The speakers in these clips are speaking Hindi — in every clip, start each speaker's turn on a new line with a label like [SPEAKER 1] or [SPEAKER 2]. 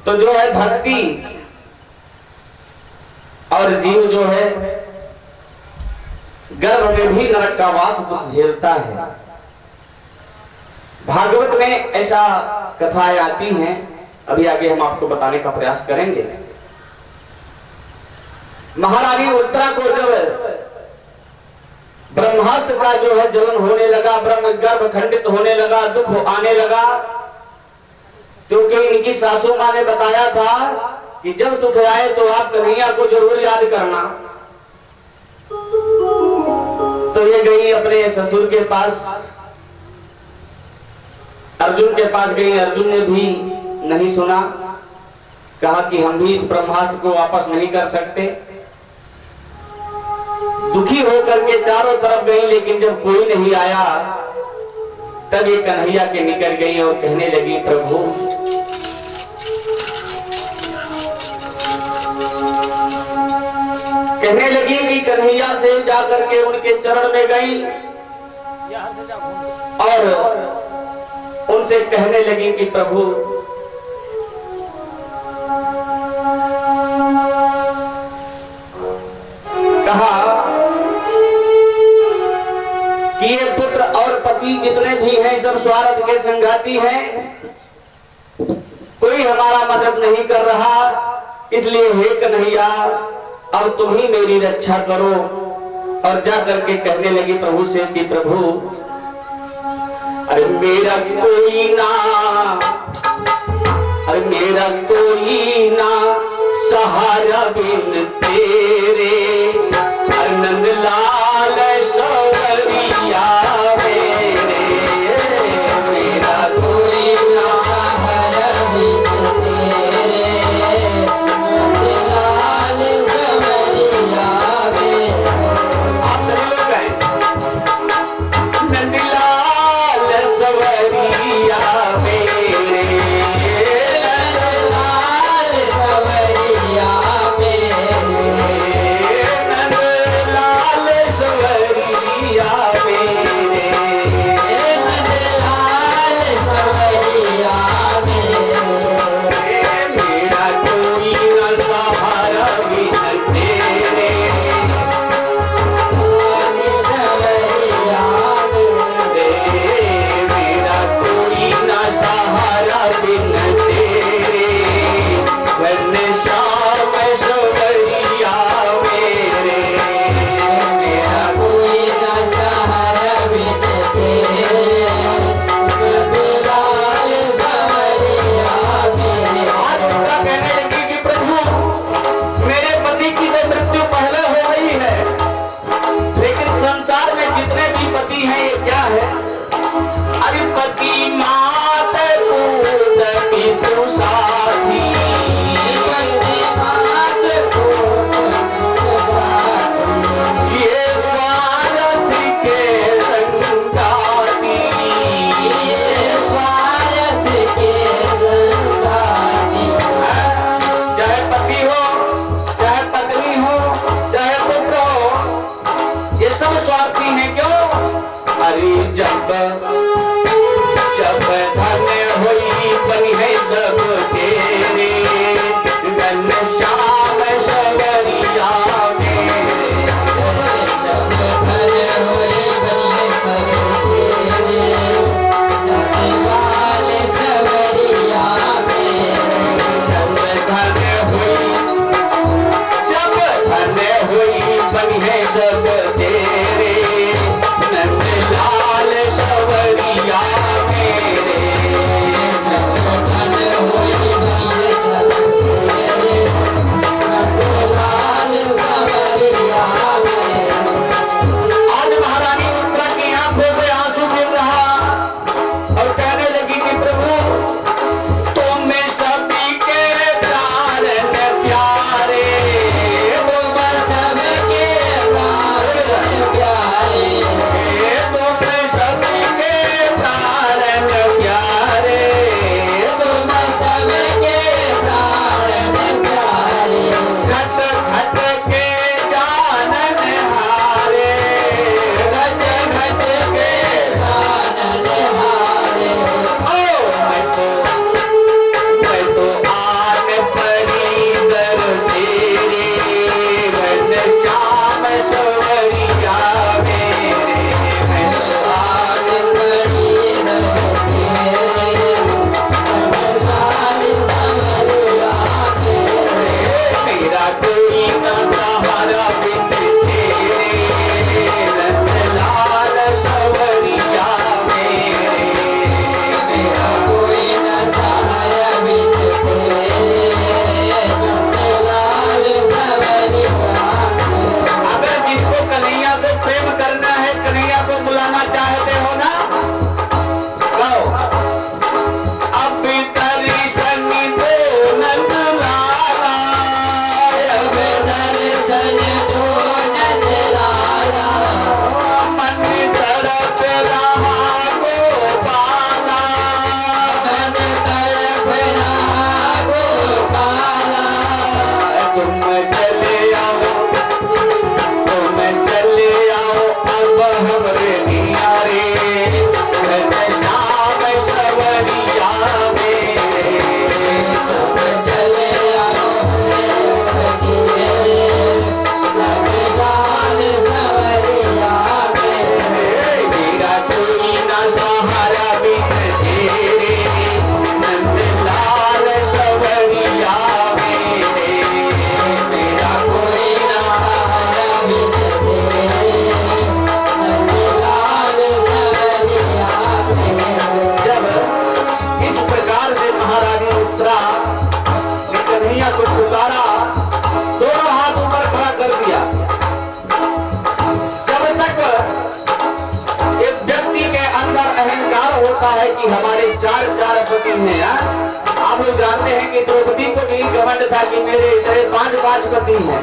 [SPEAKER 1] तो जो है भक्ति और जीव जो है गर्भ में भी नरक का वास झेलता है। भागवत में ऐसा कथाएं आती हैं, अभी आगे हम आपको बताने का प्रयास करेंगे। महारानी उत्तरा को जब ब्रह्मास्त्र का जो है जलन होने लगा, ब्रह्म गर्भ खंडित होने लगा, दुख आने लगा, क्योंकि इनकी सासू मां ने बताया था कि जब दुख आए तो आप कन्हैया को जरूर याद करना। तो ये गई अपने ससुर के पास, अर्जुन के पास गई। अर्जुन ने भी नहीं सुना, कहा कि हम भी इस ब्रह्मास्त्र को वापस नहीं कर सकते। दुखी होकर के चारों तरफ गई, लेकिन जब कोई नहीं आया तब ये कन्हैया के निकट गई और कहने लगी, प्रभु कहने लगी कि कन्हैया से जाकर के उनके चरण में गई और उनसे कहने लगी कि प्रभु कहा कि ये पुत्र और पति जितने भी हैं सब स्वार्थ के संघाती हैं, कोई हमारा मदद नहीं कर रहा, इसलिए हे कन्हैया अब तुम ही मेरी रक्षा करो। और जा करके कहने लगी प्रभु से कि प्रभु अरे मेरा कोई ना, अरे मेरा कोई ना सहारा बिन तेरे, अरे नंदलाल सवरिया मेरे, मेरा कोई ना सहारा बिन तेरे, नंदलाल सवरिया मेरे। आप सभी लोग गए, नंदलाल सवरिया मेरे, होती हैं। आप लोग जानते हैं कि द्रौपदी को भी घमंड था कि मेरे इतने 5 पति हैं,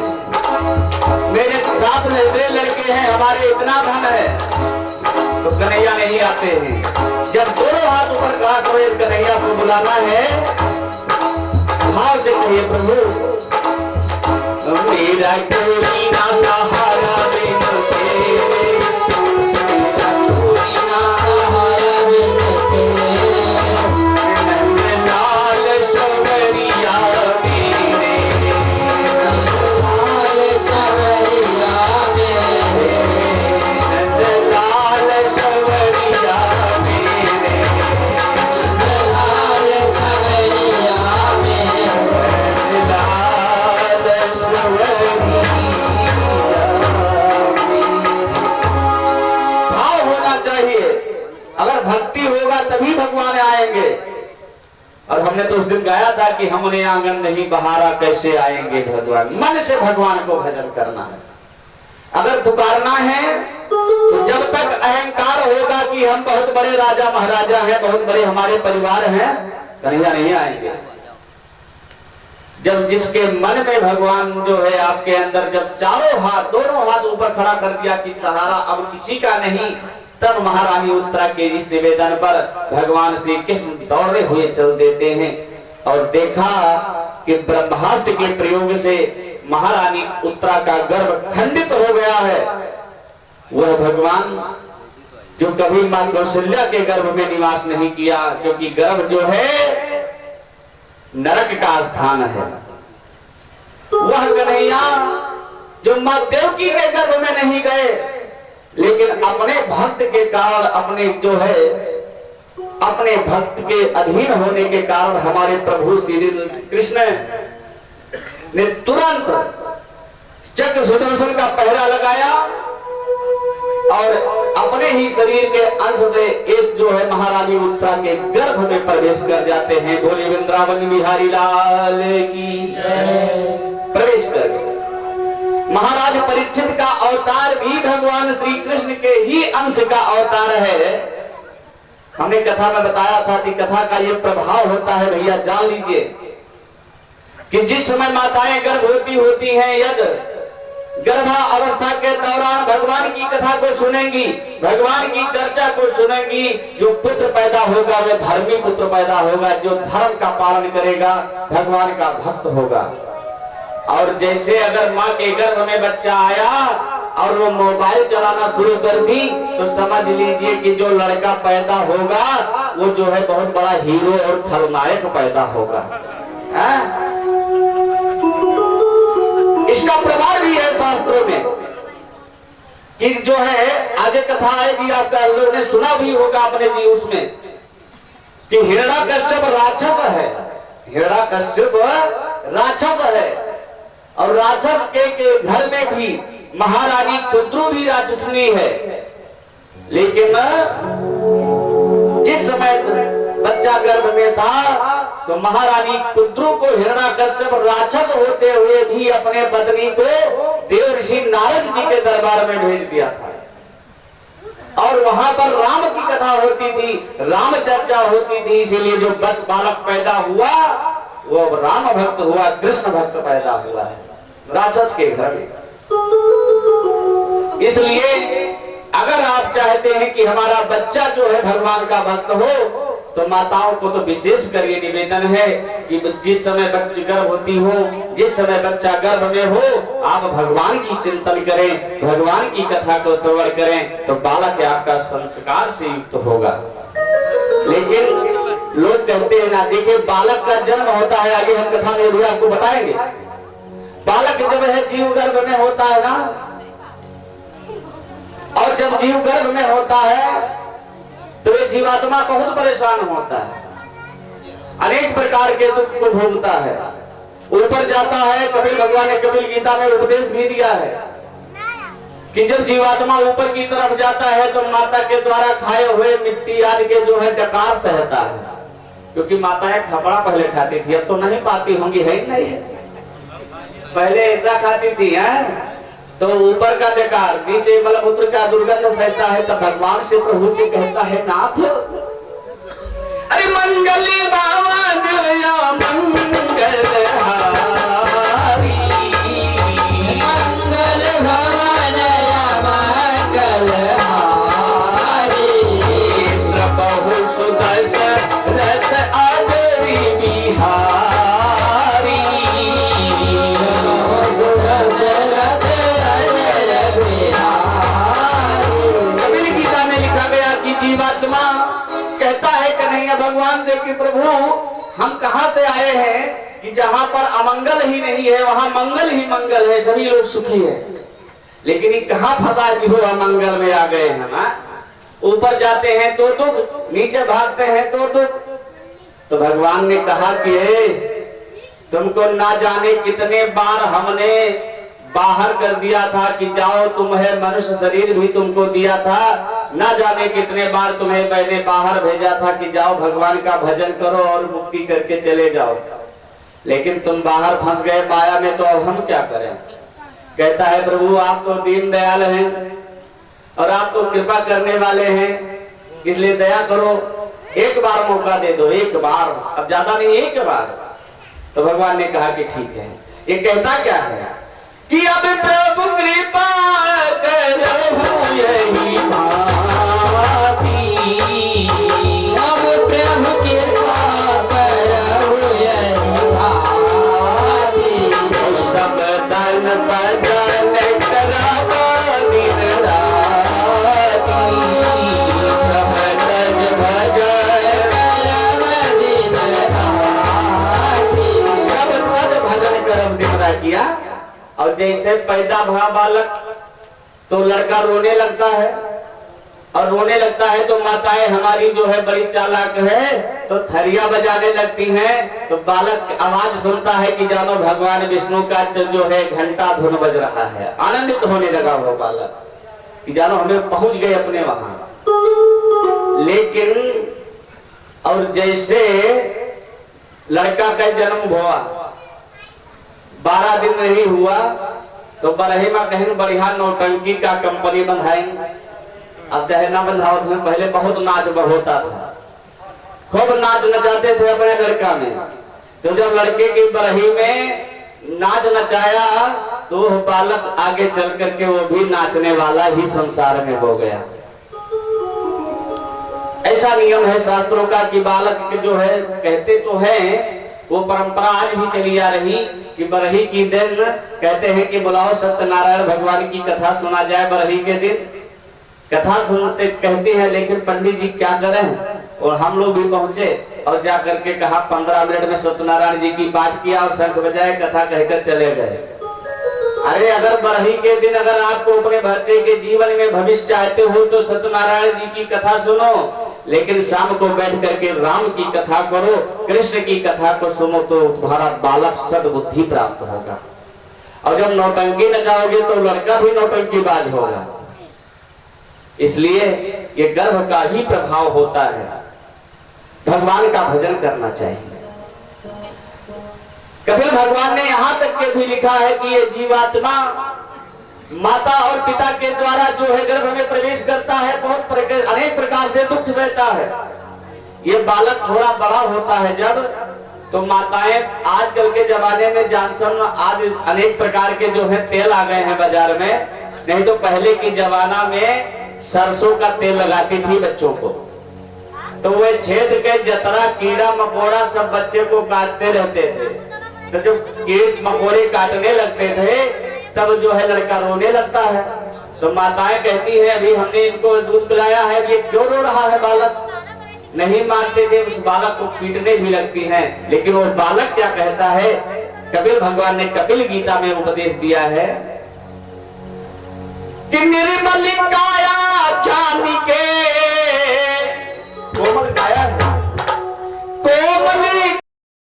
[SPEAKER 1] मेरे 7 इतने लड़के हैं, हमारे इतना धन है। तो कन्हैया नहीं आते हैं। जब दोनों हाथ ऊपर खड़ा करो, कन्हैया को बुलाना है, भाव से कहिए प्रभु मेरा कोई ना सहारा बिन तेरे, मेरा कोई ना सहारा बिन तेरे, नंदलाल सवरिया मेरे, नंदलाल सवरिया मेरे, नंदलाल सवरिया मेरे, नंदलाल सवरिया मेरे, भाव होना चाहिए। अगर भक्ति होगा तभी भगवान आएंगे। और हमने तो उस दिन गाया था कि हमने आंगन नहीं बहारा कैसे आएंगे भगवान। मन से भगवान को भजन करना है। अगर पुकारना है तो जब तक अहंकार होगा कि हम बहुत बड़े राजा महाराजा हैं, बहुत बड़े हमारे परिवार हैं, कन्हैया नहीं आएंगे। जब जिसके मन में भगवान जो है आपके अंदर, जब चारों हाथ दोनों हाथ ऊपर खड़ा कर दिया कि सहारा अब किसी का नहीं, तब महारानी उत्तरा के इस निवेदन पर भगवान श्री कृष्ण दौड़े हुए चल देते हैं। और देखा कि ब्रह्मास्त्र के प्रयोग से महारानी उत्तरा का गर्भ खंडित हो गया है। वह भगवान जो कभी मां कौशल्या के गर्भ में निवास नहीं किया, क्योंकि गर्भ जो है नरक का स्थान है। वह कन्हैया जो मां देवकी के गर्भ में नहीं गए, लेकिन अपने भक्त के कारण, अपने जो है अपने भक्त के अधीन होने के कारण हमारे प्रभु श्री कृष्ण ने तुरंत चक्र सुदर्शन का पहरा लगाया और अपने ही शरीर के अंश से इस जो है महारानी उत्तरा के गर्भ में प्रवेश कर जाते हैं। बोले वृंदावन बिहारी लाल की जय। प्रवेश कर गए। महाराज परीक्षित का अवतार भी भगवान श्री कृष्ण के ही अंश का अवतार है। हमने कथा में बताया था कि कथा का ये प्रभाव होता है, भैया जान लीजिए कि जिस समय माताएं गर्भवती होती हैं, यदि गर्भा अवस्था के दौरान भगवान की कथा को सुनेंगी, भगवान की चर्चा को सुनेंगी, जो पुत्र पैदा होगा वह धर्मी पुत्र पैदा होगा, जो धर्म का पालन करेगा, भगवान का भक्त होगा। और जैसे अगर माँ के गर्भ में बच्चा आया और वो मोबाइल चलाना शुरू कर दी, तो समझ लीजिए कि जो लड़का पैदा होगा वो जो है बहुत बड़ा हीरो और खलनायक पैदा होगा। इसका प्रमाण भी है शास्त्रों में कि जो है आगे कथा आएगी, आपका लोगों ने सुना भी होगा अपने जी उसमें कि हिरण्यकश्यप राक्षस है। हिरण्यकश्यप राक्षस है और राक्षस के घर में भी महारानी कुद्रू भी राक्षसनी है। लेकिन जिस समय बच्चा गर्भ में था तो महारानी कुद्रू को हिरण्यकश्यप राक्षस होते हुए भी अपने पत्नी को देव ऋषि नारद जी के दरबार में भेज दिया था। और वहां पर राम की कथा होती थी, राम चर्चा होती थी, इसीलिए जो बालक पैदा हुआ वो राम भक्त हुआ, कृष्ण भक्त पैदा हुआ है राक्षस के घर में। इसलिए अगर आप चाहते हैं कि हमारा बच्चा जो है भगवान का भक्त हो, तो माताओं को तो विशेष कर ये निवेदन है कि जिस समय बच्ची गर्भ होती हो, जिस समय बच्चा गर्भ में हो, आप भगवान की चिंतन करें, भगवान की कथा को श्रवण करें, तो बालक आपका संस्कार से युक्त होगा। लेकिन लोग कहते हैं ना, देखिए बालक का जन्म होता है, आगे हम कथा में भी आपको बताएंगे। बालक जब है जीव गर्भ में होता है ना, और जब जीव गर्भ में होता है तो ये जीवात्मा बहुत परेशान होता है, अनेक प्रकार के दुख को भोगता है, ऊपर जाता है। कपिल भगवान ने कपिल गीता में उपदेश भी दिया है कि जब जीवात्मा ऊपर की तरफ जाता है तो माता के द्वारा खाए हुए मिट्टी आदि के जो है डकार सहता है, क्योंकि माताएं खपड़ा पहले खाती थी, अब तो नहीं पाती होंगी, है ही नहीं है। पहले ऐसा खाती थी है, तो ऊपर का डकार, नीचे मलमूत्र का दुर्गंध सहता है, तब भगवान से प्रभु से कहता है नाथ, अरे मंगल भवन मंगल हारी,
[SPEAKER 2] मंगल भवन मंगल हारी,
[SPEAKER 1] प्रभु सुदशरथ आदरि बिहारी,
[SPEAKER 2] सुदशरथ आदर बिहारी।
[SPEAKER 1] कबीर गीता में लिखा गया कि जीवात्मा कहता है कन्हैया भगवान से कि प्रभु हम कहां से आए हैं कि जहां पर अमंगल ही नहीं है वहां मंगल ही मंगल है, सभी लोग सुखी है, लेकिन ये कहां फंसा कि हो अमंगल में आ गए हैं ना। ऊपर जाते हैं तो दुख, नीचे भागते हैं तो दुख। तो भगवान ने कहा कि तुमको ना जाने कितने बार हमने बाहर कर दिया था कि जाओ, तुम्हें मनुष्य शरीर भी तुमको दिया था, ना जाने कितने बार तुम्हें मैंने बाहर भेजा था कि जाओ भगवान का भजन करो और मुक्ति करके चले जाओ, लेकिन तुम बाहर फंस गए माया में, तो अब हम क्या करें। कहता है प्रभु आप तो दीन दयाल हैं और आप तो कृपा करने वाले हैं, इसलिए दया करो, एक बार मौका दे दो, एक बार, अब ज्यादा नहीं, एक बार। तो भगवान ने कहा कि ठीक है। ये कहता क्या है कि अब प्रभु कृपा करो यही भांति,
[SPEAKER 2] अब प्रभु कृपा करो यही भांति,
[SPEAKER 1] सब तन भजन करावो दिन राति,
[SPEAKER 2] सब तज भजन करब दिन राति,
[SPEAKER 1] सब तज भजन करब दिन राति किया। और जैसे पैदा भा बालक तो लड़का रोने लगता है, और रोने लगता है तो माताएं हमारी जो है बड़ी चालाक है, तो थरिया बजाने लगती हैं, तो बालक आवाज सुनता है कि जानो भगवान विष्णु का जो है घंटा धुन बज रहा है, आनंदित होने लगा वो बालक कि जानो हमें पहुंच गए अपने वहां। लेकिन और जैसे लड़का का जन्म हुआ, 12 दिन नहीं हुआ तो बरही में कहीं बढ़िया नौटंकी का कंपनी बंधाई। अब चाहे ना बंधाओ, तुम्हें पहले बहुत नाच होता था, खूब नाच नचाते थे अपने लड़का में। तो जब लड़के की बरही में नाच नचाया तो बालक आगे चल करके वो भी नाचने वाला ही संसार में हो गया। ऐसा नियम है शास्त्रों का कि बालक जो है, कहते तो हैं, वो परंपरा आज भी चली आ रही कि बरही की दिन कहते हैं कि बुलाओ सत्यनारायण भगवान की कथा सुना जाए। बरही के दिन कथा सुनते कहते हैं, लेकिन पंडित जी क्या करें, और हम लोग भी पहुंचे और जा करके कहा 15 मिनट में सत्यनारायण जी की पाठ किया और शंख बजाए, कथा कहकर चले गए। अरे अगर बरही के दिन अगर आपको अपने बच्चे के जीवन में भविष्य चाहते हो तो सत्यनारायण जी की कथा सुनो, लेकिन शाम को बैठ करके राम की कथा करो, कृष्ण की कथा को सुनो, तो तुम्हारा बालक सद्बुद्धि प्राप्त होगा। और जब नौटंकी नचाओगे तो लड़का भी नौटंकीबाज होगा। इसलिए ये गर्भ का ही प्रभाव होता है, भगवान का भजन करना चाहिए। कपिल भगवान ने यहां तक के भी लिखा है कि ये जीवात्मा माता और पिता के द्वारा जो है गर्भ में प्रवेश करता है, बहुत अनेक प्रकार से दुख सहता है। ये बालक थोड़ा बड़ा होता है जब, तो माताएं आजकल के जमाने में जॉनसन आदि अनेक प्रकार के जो है तेल आ गए हैं बाजार में, नहीं तो पहले की जमाना में सरसों का तेल लगाती थी बच्चों को। तो वे छेद के जतरा कीड़ा मकोड़ा सब बच्चे को काटते रहते थे। तो जब कीड़े मकोड़े काटने लगते थे तब जो है लड़का रोने लगता है। तो माताएं कहती है अभी हमने इनको दूध पिलाया है, ये क्यों रो रहा है बालक, नहीं मानते थे, उस बालक को पीटने भी लगती हैं। लेकिन वो बालक क्या कहता है, कपिल भगवान ने कपिल गीता में उपदेश दिया है कि निर्मल